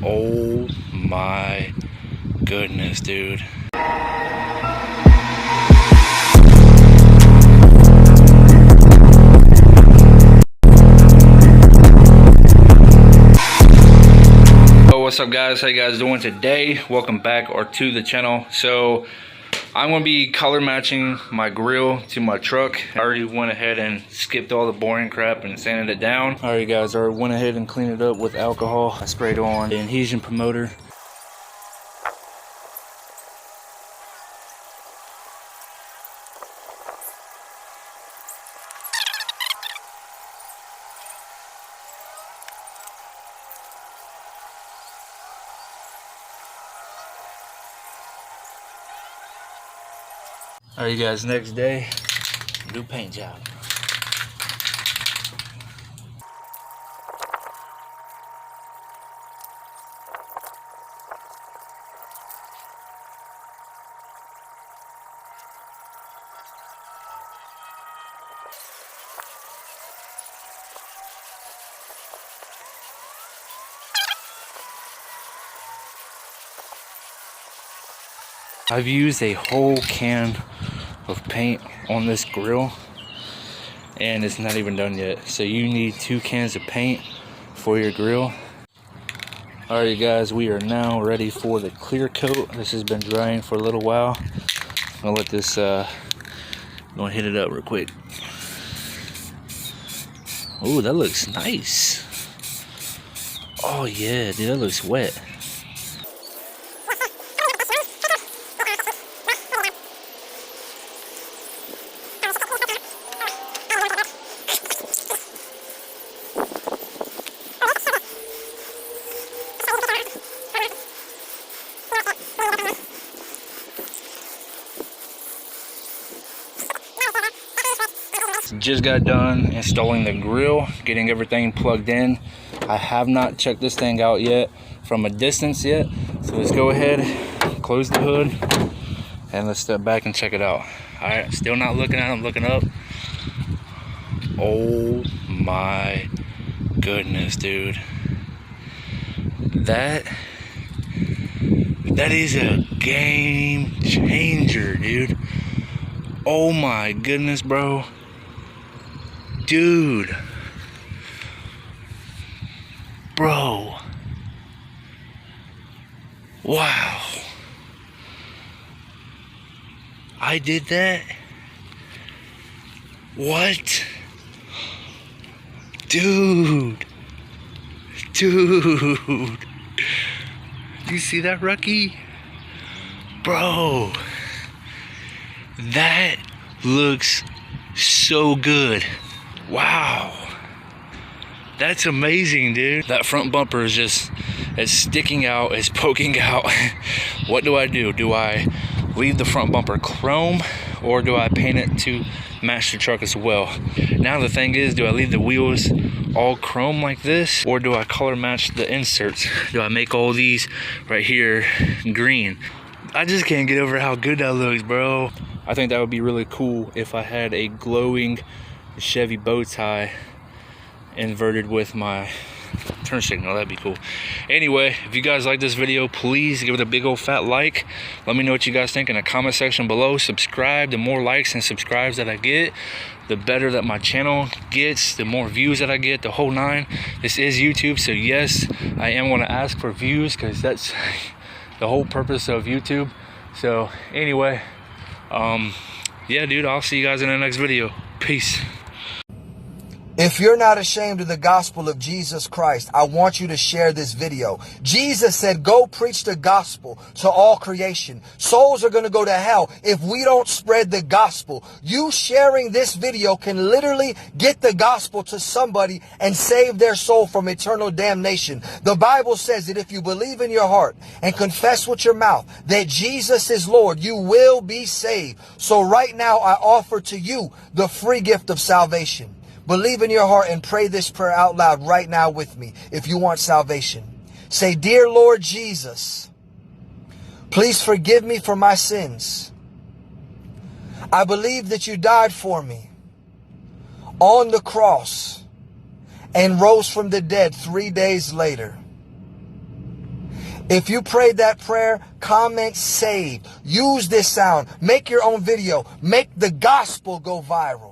Oh my goodness, dude. What's up, guys? How you guys doing today? Welcome back or to the channel. So I'm going to be color matching my grill to my truck. I already went ahead and skipped all the boring crap and sanded it down. Alright guys, I went ahead and cleaned it up with alcohol. I sprayed on the adhesion promoter. Alright guys, next day, new paint job. I've used a whole can of paint on this grill and it's not even done yet, so you need 2 cans of paint for your grill. Alright guys, we are now ready for the clear coat. This has been drying for a little while. I'll let this go and hit it up real quick. Oh, that looks nice. Oh yeah, dude, that looks wet. Just got done installing the grill, getting everything plugged in. I have not checked this thing out yet from a distance yet, so let's go ahead, close the hood, and let's step back and check it out. All right, still not looking at it, I'm looking up. Oh my goodness, dude. That is a game changer, dude. Oh my goodness, bro. Dude, bro, wow, I did that? What? Dude, you see that, Rucky? Bro, that looks so good. Wow, that's amazing, dude. That front bumper is just, it's sticking out, it's poking out. What do? Do I leave the front bumper chrome or do I paint it to match the truck as well? Now the thing is, do I leave the wheels all chrome like this or do I color match the inserts? Do I make all these right here green? I just can't get over how good that looks, bro. I think that would be really cool if I had a glowing Chevy bow tie inverted with my turn signal. That'd be cool. Anyway, if you guys like this video, please give it a big old fat like. Let me know what you guys think in the comment section below. Subscribe. The more likes and subscribes that I get, the better that my channel gets, the more views that I get, the whole 9. This is YouTube, so yes, I am going to ask for views because that's the whole purpose of YouTube. So anyway, yeah, dude, I'll see you guys in the next video. Peace. If you're not ashamed of the gospel of Jesus Christ, I want you to share this video. Jesus said, go preach the gospel to all creation. Souls are going to go to hell if we don't spread the gospel. You sharing this video can literally get the gospel to somebody and save their soul from eternal damnation. The Bible says that if you believe in your heart and confess with your mouth that Jesus is Lord, you will be saved. So right now I offer to you the free gift of salvation. Believe in your heart and pray this prayer out loud right now with me if you want salvation. Say, dear Lord Jesus, please forgive me for my sins. I believe that you died for me on the cross and rose from the dead 3 days later. If you prayed that prayer, comment saved. Use this sound. Make your own video. Make the gospel go viral.